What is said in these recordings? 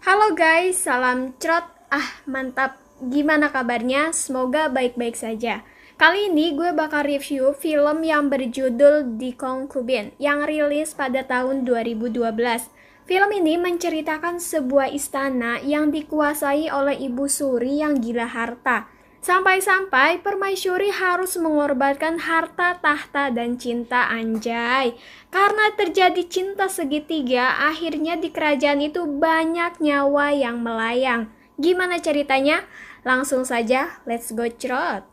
Halo guys, salam crot. Mantap. Gimana kabarnya? Semoga baik-baik saja. Kali ini gue bakal review film yang berjudul The Concubine yang rilis pada tahun 2012. Film ini menceritakan sebuah istana yang dikuasai oleh Ibu Suri yang gila harta. Sampai-sampai permaisuri harus mengorbankan harta, tahta, dan cinta, anjay. Karena terjadi cinta segitiga, akhirnya di kerajaan itu banyak nyawa yang melayang. Gimana ceritanya? Langsung saja, let's go cerot.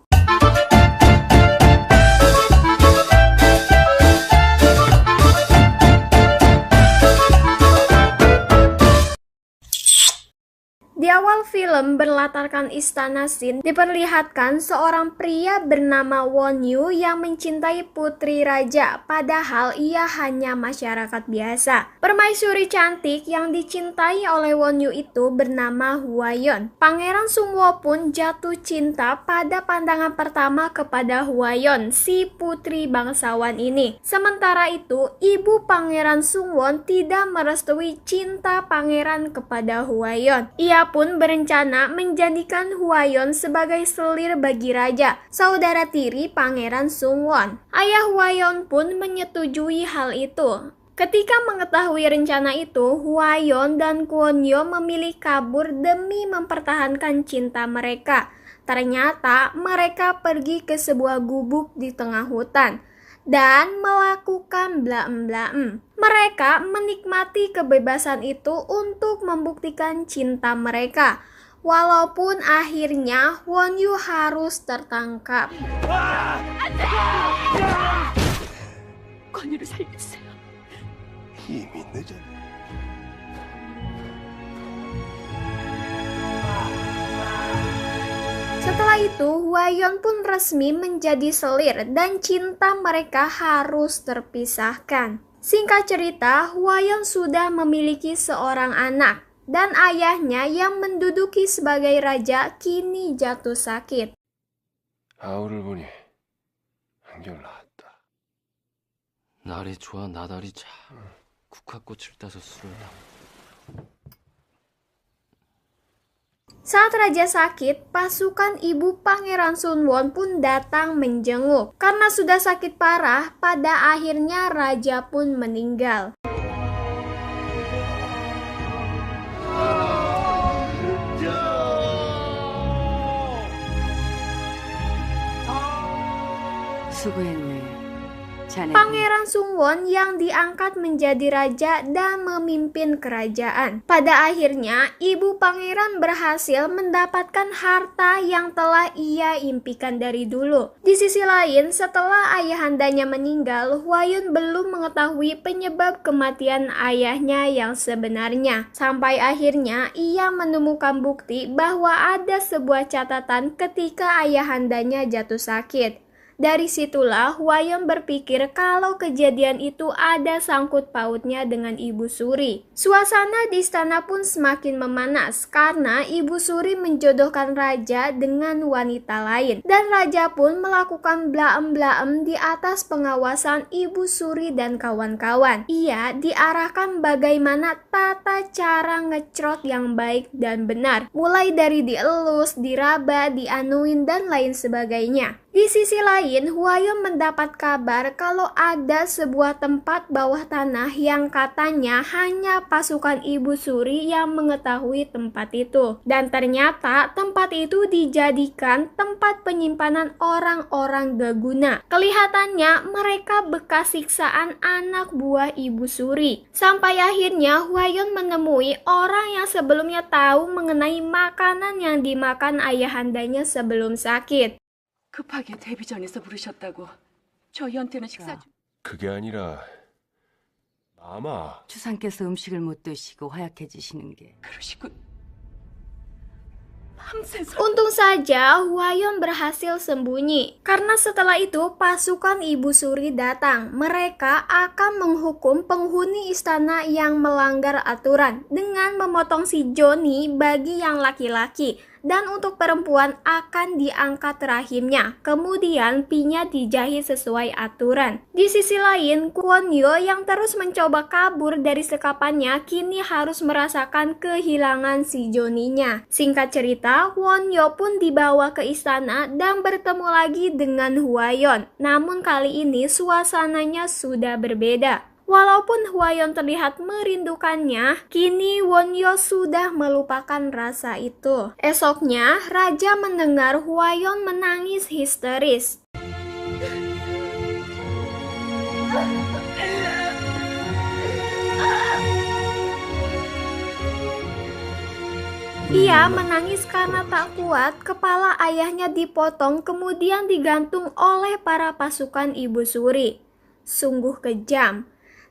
Di awal film berlatarkan istana Shin, diperlihatkan seorang pria bernama Won Yu yang mencintai putri raja, padahal ia hanya masyarakat biasa. Permaisuri cantik yang dicintai oleh Won Yu itu bernama Hwayeon. Pangeran Sungwo pun jatuh cinta pada pandangan pertama kepada Hwayeon, si putri bangsawan ini. Sementara itu, ibu Pangeran Sungwon tidak merestui cinta pangeran kepada Hwayeon. Ia pun berencana menjadikan Hwayeon sebagai selir bagi raja, saudara tiri Pangeran Sungwon. Ayah Hwayeon pun menyetujui hal itu. Ketika mengetahui rencana itu, Hwayeon dan Kwon-yo memilih kabur demi mempertahankan cinta mereka. Ternyata mereka pergi ke sebuah gubuk di tengah hutan dan melakukan blaem-blaem. Mereka menikmati kebebasan itu untuk membuktikan cinta mereka. Walaupun akhirnya Won Yu harus tertangkap. 권유를 살려주세요. 이미 늦었네. Setelah itu, Hwayeon pun resmi menjadi selir dan cinta mereka harus terpisahkan. Singkat cerita, Hwayeon sudah memiliki seorang anak dan ayahnya yang menduduki sebagai raja kini jatuh sakit. 아우를 보니 한결 나았다. 날이 좋아 나달이 자 국화꽃을 따서 술을 다. Saat raja sakit, pasukan ibu Pangeran Sunwon pun datang menjenguk. Karena sudah sakit parah, pada akhirnya raja pun meninggal. 수고했네. 자네. Pangeran Sungwon yang diangkat menjadi raja dan memimpin kerajaan. Pada akhirnya, ibu pangeran berhasil mendapatkan harta yang telah ia impikan dari dulu. Di sisi lain, setelah ayahandanya meninggal, Hwayeon belum mengetahui penyebab kematian ayahnya yang sebenarnya. Sampai akhirnya, ia menemukan bukti bahwa ada sebuah catatan ketika ayahandanya jatuh sakit. Dari situlah Hwayeon berpikir kalau kejadian itu ada sangkut pautnya dengan Ibu Suri. Suasana di istana pun semakin memanas karena Ibu Suri menjodohkan raja dengan wanita lain. Dan raja pun melakukan blaem-blaem di atas pengawasan Ibu Suri dan kawan-kawan. Ia diarahkan bagaimana tata cara ngecrot yang baik dan benar. Mulai dari dielus, diraba, dianuin, dan lain sebagainya. Di sisi lain, Hwayeon mendapat kabar kalau ada sebuah tempat bawah tanah yang katanya hanya pasukan Ibu Suri yang mengetahui tempat itu. Dan ternyata tempat itu dijadikan tempat penyimpanan orang-orang gaguna. Kelihatannya mereka bekas siksaan anak buah Ibu Suri. Sampai akhirnya Hwayeon menemui orang yang sebelumnya tahu mengenai makanan yang dimakan ayahandanya sebelum sakit. 급하게 데뷔전에서 부르셨다고 저희한테는 식사 중. 그게 아니라 아마 주상께서 음식을 못 드시고 허약해지시는 게 그러시군. 밤새서. Untung saja Hwayeon berhasil sembunyi. Karena setelah itu pasukan Ibu Suri datang. Mereka akan menghukum penghuni istana yang melanggar aturan dengan memotong si Johnny bagi yang laki-laki dan untuk perempuan akan diangkat rahimnya, kemudian pinya dijahit sesuai aturan. Di sisi lain, Kwon Yo yang terus mencoba kabur dari sekapannya kini harus merasakan kehilangan si Joninya. Singkat cerita, Kwon Yo pun dibawa ke istana dan bertemu lagi dengan Hwayeon. Namun kali ini suasananya sudah berbeda. Walaupun Hwayeon terlihat merindukannya, kini Wonyo sudah melupakan rasa itu. Esoknya, Raja mendengar Hwayeon menangis histeris. Ia menangis karena tak kuat kepala ayahnya dipotong kemudian digantung oleh para pasukan Ibu Suri. Sungguh kejam.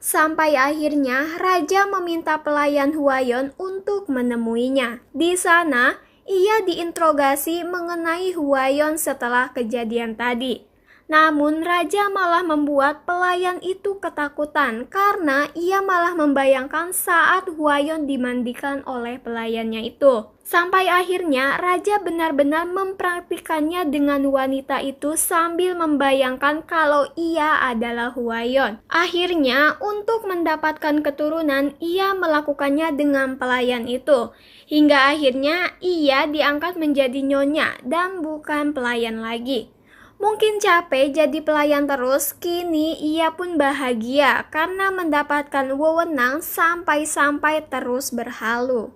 Sampai akhirnya Raja meminta pelayan Hwayeon untuk menemuinya. Di sana, ia diinterogasi mengenai Hwayeon setelah kejadian tadi. Namun Raja malah membuat pelayan itu ketakutan karena ia malah membayangkan saat Hwayeon dimandikan oleh pelayannya itu. Sampai akhirnya Raja benar-benar mempraktikannya dengan wanita itu sambil membayangkan kalau ia adalah Hwayeon. Akhirnya untuk mendapatkan keturunan ia melakukannya dengan pelayan itu. Hingga akhirnya ia diangkat menjadi nyonya dan bukan pelayan lagi. Mungkin capek jadi pelayan terus, kini ia pun bahagia karena mendapatkan wewenang sampai-sampai terus berhalu.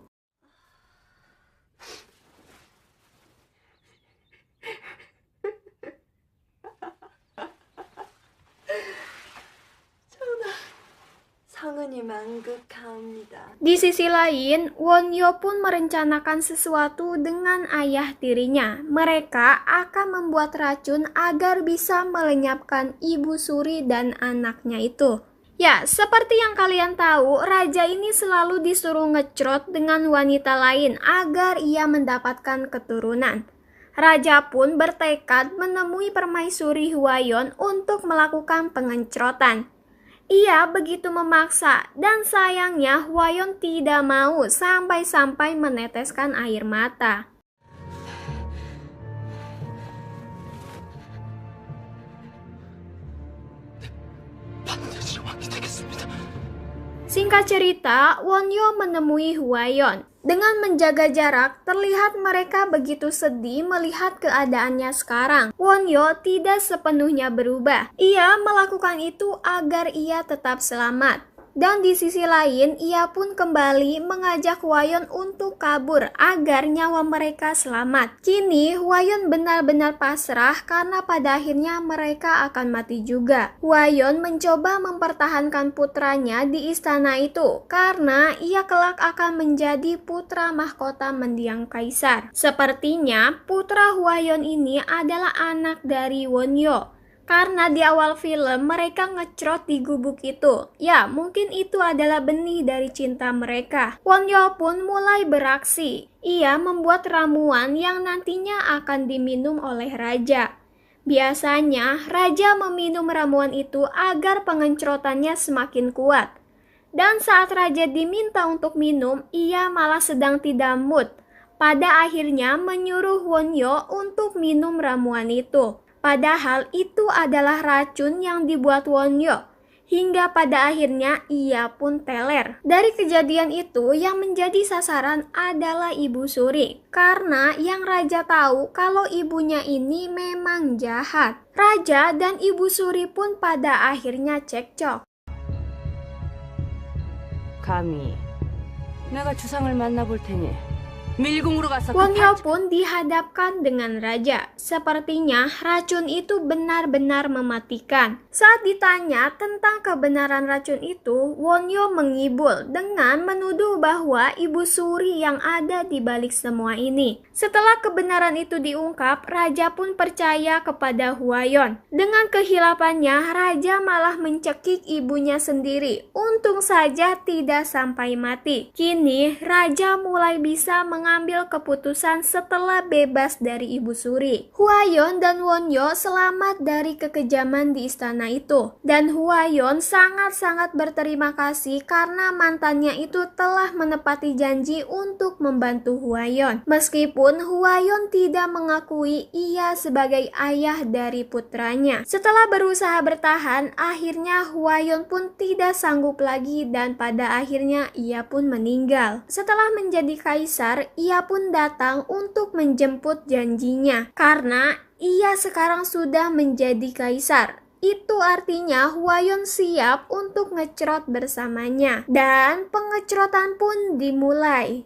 성은이 만극하옵니다. Di sisi lain, Wonyo pun merencanakan sesuatu dengan ayah tirinya. Mereka akan membuat racun agar bisa melenyapkan Ibu Suri dan anaknya itu. Ya, seperti yang kalian tahu, raja ini selalu disuruh ngecrot dengan wanita lain agar ia mendapatkan keturunan. Raja pun bertekad menemui permaisuri Hwayeon untuk melakukan pengencrotan. Ia begitu memaksa dan sayangnya Hwayeon tidak mau sampai-sampai meneteskan air mata. Singkat cerita, Wonyo menemui Hwayeon. Dengan menjaga jarak, terlihat mereka begitu sedih melihat keadaannya sekarang. Wonyo tidak sepenuhnya berubah. Ia melakukan itu agar ia tetap selamat. Dan di sisi lain, ia pun kembali mengajak Hwayeon untuk kabur agar nyawa mereka selamat. Kini, Hwayeon benar-benar pasrah karena pada akhirnya mereka akan mati juga. Hwayeon mencoba mempertahankan putranya di istana itu karena ia kelak akan menjadi putra mahkota mendiang kaisar. Sepertinya, putra Hwayeon ini adalah anak dari Wonyo. Karena di awal film mereka ngecrot di gubuk itu. Ya, mungkin itu adalah benih dari cinta mereka. Wonyo pun mulai beraksi. Ia membuat ramuan yang nantinya akan diminum oleh raja. Biasanya, raja meminum ramuan itu agar pengencrotannya semakin kuat. Dan saat raja diminta untuk minum, ia malah sedang tidak mood. Pada akhirnya menyuruh Wonyo untuk minum ramuan itu. Padahal itu adalah racun yang dibuat Wonyo. Hingga pada akhirnya ia pun teler. Dari kejadian itu yang menjadi sasaran adalah Ibu Suri. Karena yang raja tahu kalau ibunya ini memang jahat. Raja dan Ibu Suri pun pada akhirnya cekcok. 감히 내가 주상을 만나볼 테니 밀궁으로 가서 Wonyo pun dihadapkan dengan raja. Sepertinya racun itu benar-benar mematikan. Saat ditanya tentang kebenaran racun itu, Wonyo mengibul dengan menuduh bahwa Ibu Suri yang ada di balik semua ini. Setelah kebenaran itu diungkap, raja pun percaya kepada Hwayeon. Dengan kehilapannya, raja malah mencekik ibunya sendiri. Untung saja tidak sampai mati. Kini, raja mulai bisa mengambil keputusan setelah bebas dari Ibu Suri. Hwayeon dan Wonyo selamat dari kekejaman di istana itu. Dan Hwayeon sangat-sangat berterima kasih karena mantannya itu telah menepati janji untuk membantu Hwayeon. Meskipun Hwayeon tidak mengakui ia sebagai ayah dari putranya. Setelah berusaha bertahan, akhirnya Hwayeon pun tidak sanggup lagi dan pada akhirnya ia pun meninggal. Setelah menjadi kaisar, ia pun datang untuk menjemput janjinya karena ia sekarang sudah menjadi kaisar. Itu artinya Hwayeon siap untuk ngecrot bersamanya dan pengecrotan pun dimulai.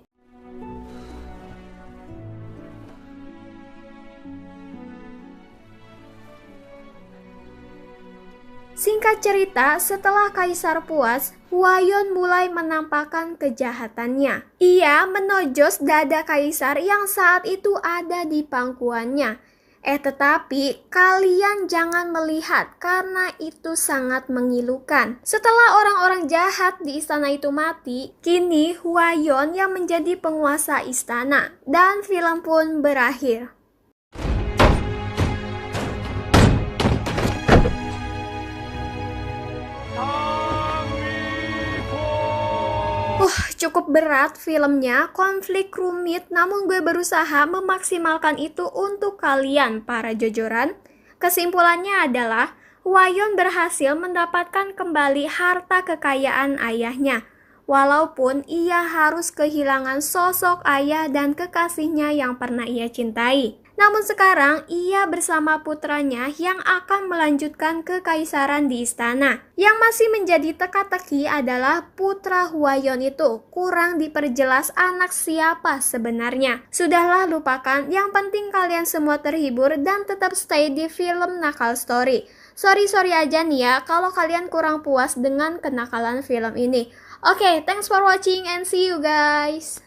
Singkat cerita, setelah kaisar puas, Hwayeon mulai menampakkan kejahatannya. Ia menojos dada kaisar yang saat itu ada di pangkuannya. Tetapi kalian jangan melihat karena itu sangat mengilukan. Setelah orang-orang jahat di istana itu mati, kini Hwayeon yang menjadi penguasa istana. Dan film pun berakhir. Cukup berat filmnya, konflik rumit, namun gue berusaha memaksimalkan itu untuk kalian para jojoran. Kesimpulannya adalah Hwayeon berhasil mendapatkan kembali harta kekayaan ayahnya, walaupun ia harus kehilangan sosok ayah dan kekasihnya yang pernah ia cintai. Namun sekarang ia bersama putranya yang akan melanjutkan kekaisaran di istana. Yang masih menjadi teka-teki adalah putra Hwayeon itu kurang diperjelas anak siapa sebenarnya. Sudahlah lupakan, yang penting kalian semua terhibur dan tetap stay di film Nakal Story. Sorry aja nih ya kalau kalian kurang puas dengan kenakalan film ini. Oke, thanks for watching and see you guys.